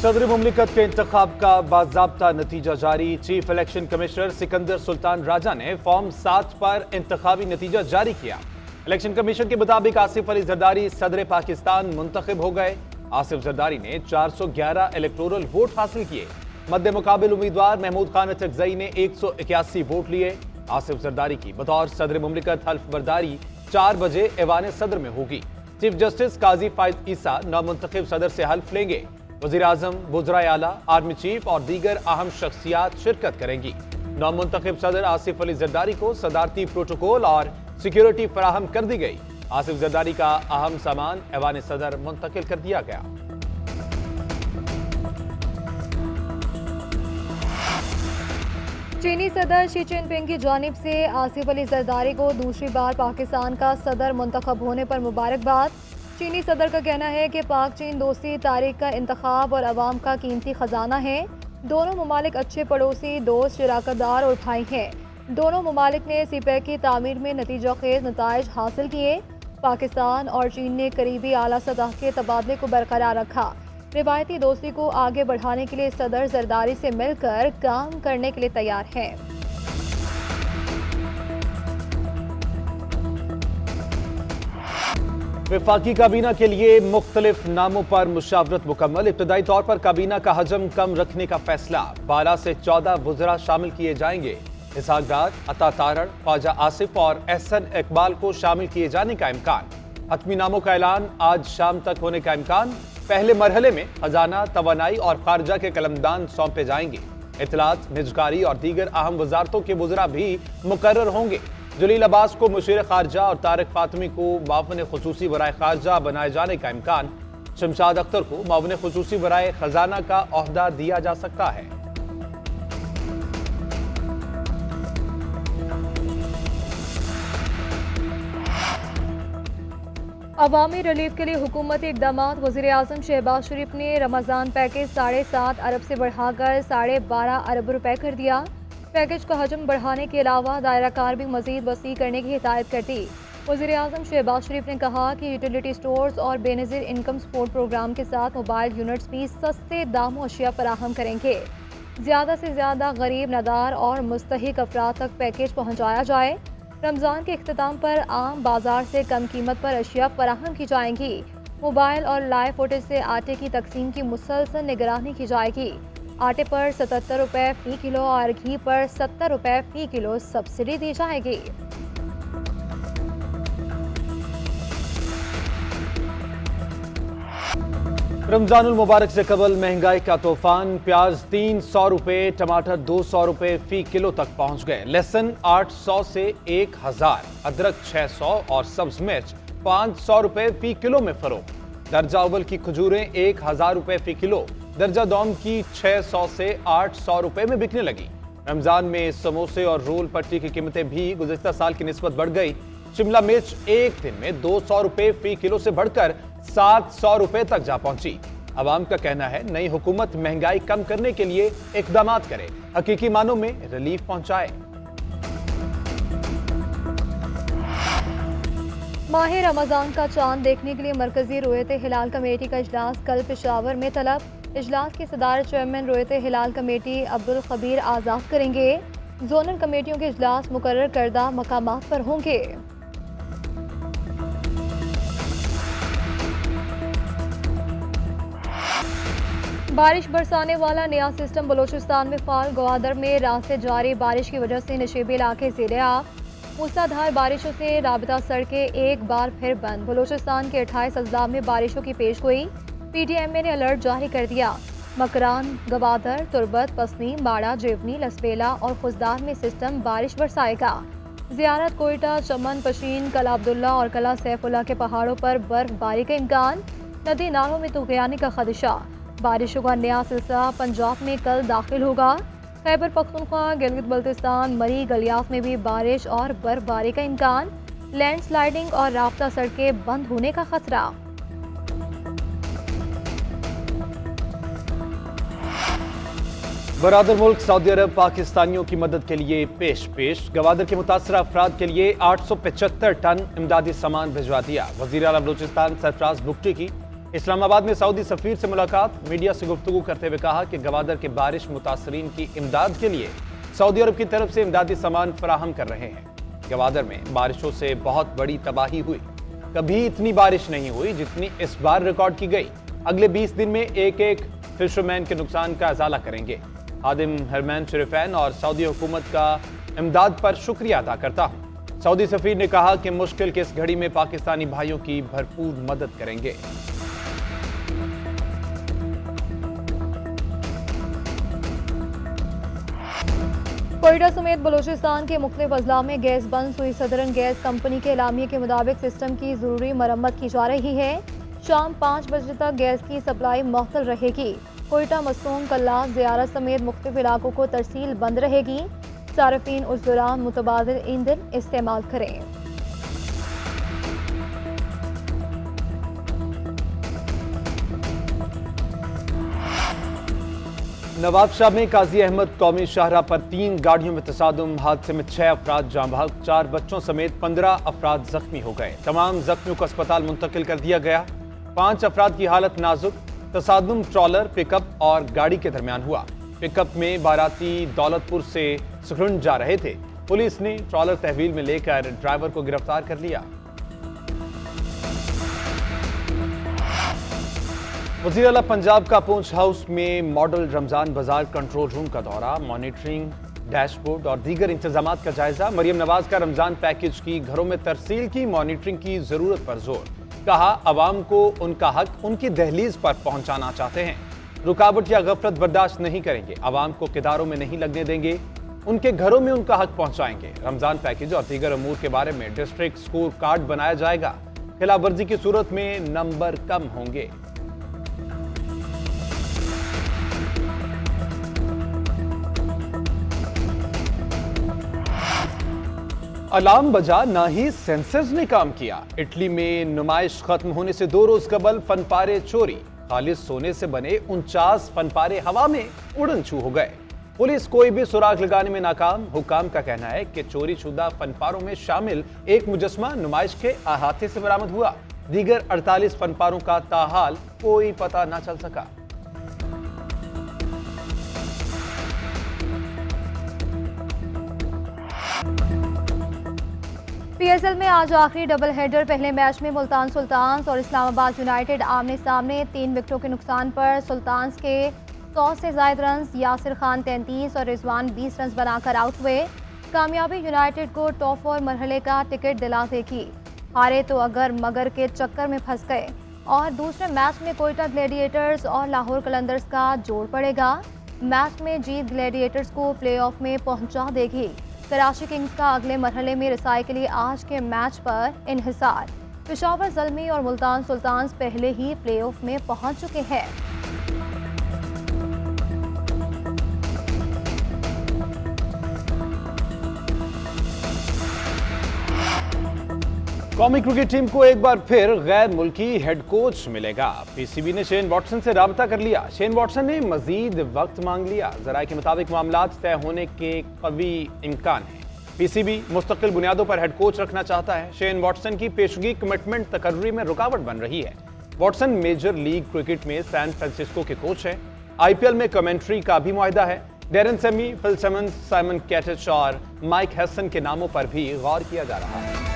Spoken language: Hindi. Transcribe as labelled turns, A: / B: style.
A: सदर मुमलिकत के इंतखाब का बाज़ाब्ता नतीजा जारी। Chief election commissioner Sikandar Sultan Raja ने फॉर्म 7 पर इंतखाबी नतीजा जारी किया। इलेक्शन कमीशन के मुताबिक आसिफ अली जरदारी सदर पाकिस्तान मुंतखब हो गए। आसिफ जरदारी ने 411 इलेक्टोरल वोट हासिल किए। मद्दे मुकाबिल उम्मीदवार महमूद खान अचकजई ने 181 वोट लिए। आसिफ जरदारी की बतौर सदर मुमलिकत हल्फ बर्दारी 4 बजे ऐवान सदर में होगी। चीफ जस्टिस काजी फायद ईसा नामुंतखब सदर से हल्फ लेंगे। वज़ीर आज़म, वज़राए आला, आर्मी चीफ और दीगर अहम शख्सियात शिरकत करेंगी। नामुंतखब सदर आसिफ अली जरदारी को सदारती प्रोटोकॉल और सिक्योरिटी फराहम कर दी गई। आसिफ जरदारी का अहम सामान ऐवान सदर मुंतकिल कर दिया गया।
B: चीनी सदर शी जिनपिंग की जानिब से आसिफ अली जरदारी को दूसरी बार पाकिस्तान का सदर मुंतखब होने पर मुबारकबाद। चीनी सदर का कहना है कि पाक चीन दोस्ती तारीख का इंतखाब और अवाम का कीमती खजाना है। दोनों ममालिक अच्छे पड़ोसी, दोस्त, शराकतदार और भाई हैं। दोनों ममालिक ने सीपैक की तामीर में नतीजा खेज नताइज हासिल किए। पाकिस्तान और चीन ने करीबी आला सतह के तबादले को बरकरार रखा। रिवायती दोस्ती को आगे बढ़ाने के लिए सदर जरदारी से मिलकर काम करने के लिए तैयार हैं।
A: वफाकी काबीना के लिए मुख्तलिफ नामों पर मुशावरत मुकम्मल। इब्तदाई तौर पर काबीना का हजम कम रखने का फैसला। 12 से 14 वज़रा शामिल किए जाएंगे। इसहाक डार, अता तारड़, ख्वाजा आसिफ और एहसन इकबाल को शामिल किए जाने का इम्कान। हतमी नामों का ऐलान आज शाम तक होने का इम्कान। पहले मरहले में खजाना, तवानाई और खारजा के कलमदान सौंपे जाएंगे। इत्तलात, निजकारी और दीगर अहम वजारतों के वज़रा भी मुकर्रर होंगे। जलील अब्बास को मुशीर खारजा और तारिक फातमी को मावन खुसूसी बराए खारजा बनाए जाने का इम्कान। शमशाद अख्तर को मावन खुसूसी बराए खजाना का ओहदा दिया जा सकता है।
B: अवामी रिलीफ के लिए हुकूमती इकदाम। वज़ीर आज़म शहबाज शरीफ ने रमज़ान पैकेज 7.5 अरब से बढ़ाकर 12.5 अरब रुपए कर दिया। पैकेज का हजम बढ़ाने के अलावा दायरा कार भी मजीद वसी करने की हिदायत कर दी। वज़ीर आज़म शहबाज शरीफ ने कहा कि यूटिलिटी स्टोर्स और बेनज़ीर इनकम सपोर्ट प्रोग्राम के साथ मोबाइल यूनिट्स भी सस्ते दामों अशिया फराहम करेंगे। ज़्यादा से ज़्यादा गरीब, नदार और मुस्तहिक अफराद तक पैकेज पहुँचाया जाए। रमज़ान के इख्तिताम पर आम बाजार से कम कीमत पर अशिया फराहम की जाएंगी। मोबाइल और लाइव फुटेज से आटे की तकसीम की मुसलसल निगरानी की जाएगी। आटे पर 77 रुपये फ़ी किलो और घी पर 70 रुपये फ़ी किलो सब्सिडी दी जाएगी।
A: रमजानुल मुबारक से कबल महंगाई का तूफान। प्याज 300 रुपये, टमाटर 200 रुपये फ़ी किलो तक पहुंच गए। लहसुन 800 से 1000, अदरक 600 और सब्ज मिर्च 500 रुपये फ़ी किलो में फरोख्त। दर्जा अव्वल की खजूरें 1000 रुपये फ़ी किलो, दर्जा दौम की 600 से 800 रुपए में बिकने लगी। रमजान में समोसे और रोल पट्टी की कीमतें भी गुज़िश्ता साल की निस्बत बढ़ गई। शिमला मिर्च एक दिन में 200 रुपए फ़ी किलो से बढ़कर 700 रुपए तक जा पहुंची। अवाम का कहना है नई हुकूमत महंगाई कम करने के लिए इकदाम करे, हकीकी मानों में रिलीफ पहुंचाए।
B: माह रमजान का चांद देखने के लिए मरकजी रोयत हिलाल कमेटी का इजलास कल पेशावर में तलब। इजलास की सदारत चेयरमैन रोयत हिलाल कमेटी अब्दुल खबीर आज़ाद करेंगे। जोनल कमेटियों के इजलास मुकर्रर करदा मकामात पर होंगे। बारिश बरसाने वाला नया सिस्टम बलोचिस्तान में फाल। गवादर में रात से जारी बारिश की वजह से नशेबी इलाके ज़ेरे आब। मूसलाधार बारिशों से राबता सड़कें एक बार फिर बंद। बलोचिस्तान के 28 अजला में बारिशों की पेशगोई। PDMA ने अलर्ट जारी कर दिया। मकरान, गवादर, तुरबत, पसनी, बाड़ा, जेवनी, लसबेला और खुजदार में सिस्टम बारिश बरसाएगा। ज़ियारत, कोयटा, चमन, पशीन, कला अब्दुल्ला और कला सैफुल्ला के पहाड़ों पर बर्फबारी का इम्कान। नदी नालों में तुग़यानी का खदशा। बारिशों का नया सिलसिला पंजाब में कल दाखिल होगा। खैबर पख्तूनख्वा, गिलगित बल्तिस्तान, मरी, गलियात में भी बारिश और बर्फबारी का इम्कान। लैंडस्लाइडिंग और राब्ता सड़कें बंद होने का खतरा।
A: बरादर मुल्क सऊदी अरब पाकिस्तानियों की मदद के लिए पेश। गवादर के मुतासरा अफराद के लिए 875 टन इमदादी सामान भिजवा दिया। वज़ीर आला बलूचिस्तान सरफराज बुगटी की इस्लामाबाद में सऊदी सफीर से मुलाकात, मीडिया से गुफ्तगू करते हुए कहा कि गवादर के बारिश मुतासरीन की इमदाद के लिए सऊदी अरब की तरफ से इमदादी सामान फराहम कर रहे हैं। गवादर में बारिशों से बहुत बड़ी तबाही हुई, कभी इतनी बारिश नहीं हुई जितनी इस बार रिकॉर्ड की गई। अगले 20 दिन में एक एक फिशरमैन के नुकसान का अजाला करेंगे। आदिम हरमैन शरीफैन और सऊदी हुकूमत का इमदाद पर शुक्रिया अदा करता हूं। सऊदी सफीर ने कहा कि मुश्किल की इस घड़ी में पाकिस्तानी भाइयों की भरपूर मदद करेंगे।
B: कोयटा समेत बलूचिस्तान के मुख्तलिफ अजला में गैस बंद हुई। सदरन गैस कंपनी के एलामिये के मुताबिक सिस्टम की जरूरी मरम्मत की जा रही है। शाम 5 बजे तक गैस की सप्लाई मुअत्तल रहेगी। कोयटा, मसूम, कल्लाह, ज़ियारत समेत मुख्तलिफ इलाकों को तरसील बंद रहेगी। सार्फिन उस दौरान मुतबादिल ईंधन इस्तेमाल करें।
A: नवाबशाह में काजी अहमद कौमी शाहरा पर 3 गाड़ियों में तसादुम, हादसे में 6 अफराद जाँ बहक, 4 बच्चों समेत 15 अफराद जख्मी हो गए। तमाम जख्मियों को अस्पताल मुंतकिल कर दिया गया। 5 अफराद की हालत नाजुक। तसादुम ट्रॉलर, पिकअप और गाड़ी के दरमियान हुआ। पिकअप में बाराती दौलतपुर से सुखरुंड जा रहे थे। पुलिस ने ट्रॉलर तहवील में लेकर ड्राइवर को गिरफ्तार कर लिया। वज़ीर आला पंजाब का पूंछ हाउस में मॉडल रमजान बाजार कंट्रोल रूम का दौरा, मॉनिटरिंग डैशबोर्ड और दीगर इंतजामात का जायजा। मरियम नवाज का रमजान पैकेज की घरों में तरसील की मॉनिटरिंग की जरूरत पर जोर। कहा, अवाम को उनका हक उनकी दहलीज पर पहुंचाना चाहते हैं। रुकावट या गफलत बर्दाश्त नहीं करेंगे। अवाम को किदारों में नहीं लगने देंगे, उनके घरों में उनका हक पहुंचाएंगे। रमजान पैकेज और दीगर अमूर के बारे में डिस्ट्रिक्ट स्कोर कार्ड बनाया जाएगा। खिलाफ वर्जी की सूरत में नंबर कम होंगे। अलार्म बजा, ना ही सेंसर्स ने काम किया। इटली में नुमाइश खत्म होने से 2 रोज कबल फनपारे चोरी। खालिस सोने से बने 49 फनपारे हवा में उड़न छू हो गए। पुलिस कोई भी सुराग लगाने में नाकाम। हुकाम का कहना है कि चोरी शुदा फनपारों में शामिल एक मुजस्मा नुमाइश के अहाते से बरामद हुआ। दीगर 48 फनपारों का ताहाल कोई पता न चल सका।
B: पीएसएल में आज आखिरी डबल हेडर। पहले मैच में मुल्तान सुल्तान्स और इस्लामाबाद यूनाइटेड आमने सामने। 3 विकेटों के नुकसान पर सुल्तान्स के 100 से ज्यादा रन, यासिर खान 33 और रिजवान 20 रन बनाकर आउट हुए। कामयाबी यूनाइटेड को टॉप 4 मरहले का टिकट दिला देगी। हारे तो अगर मगर के चक्कर में फंस गए। और दूसरे मैच में कोयटा ग्लैडिएटर्स और लाहौर कलंदर्स का जोड़ पड़ेगा। मैच में जीत ग्लैडिएटर्स को प्लेऑफ में पहुंचा देगी। कराची किंग्स का अगले मरहले में रसाई के लिए आज के मैच पर इन्हिसार। पेशावर ज़ल्मी और मुल्तान सुल्तान्स पहले ही प्लेऑफ में पहुंच चुके हैं।
A: कौमी क्रिकेट टीम को एक बार फिर गैर मुल्की हेड कोच मिलेगा। पीसीबी ने शेन वॉटसन से राब्ता कर लिया। शेन वॉटसन ने मजीद वक्त मांग लिया। जराये के मुताबिक मामलात तय होने के कवी इम्कान है। पीसीबी मुस्तकिल बुनियादों पर हेड कोच रखना चाहता है। शेन वॉटसन की पेशगी कमिटमेंट तकर्री में रुकावट बन रही है। वॉटसन मेजर लीग क्रिकेट में सैन फ्रांसिस्को के कोच हैं। आईपीएल में कमेंट्री का भी मुआहदा है। Darren Sammy, Phil Simmons, Simon Katich और माइक हैसन के नामों पर भी गौर किया जा रहा है।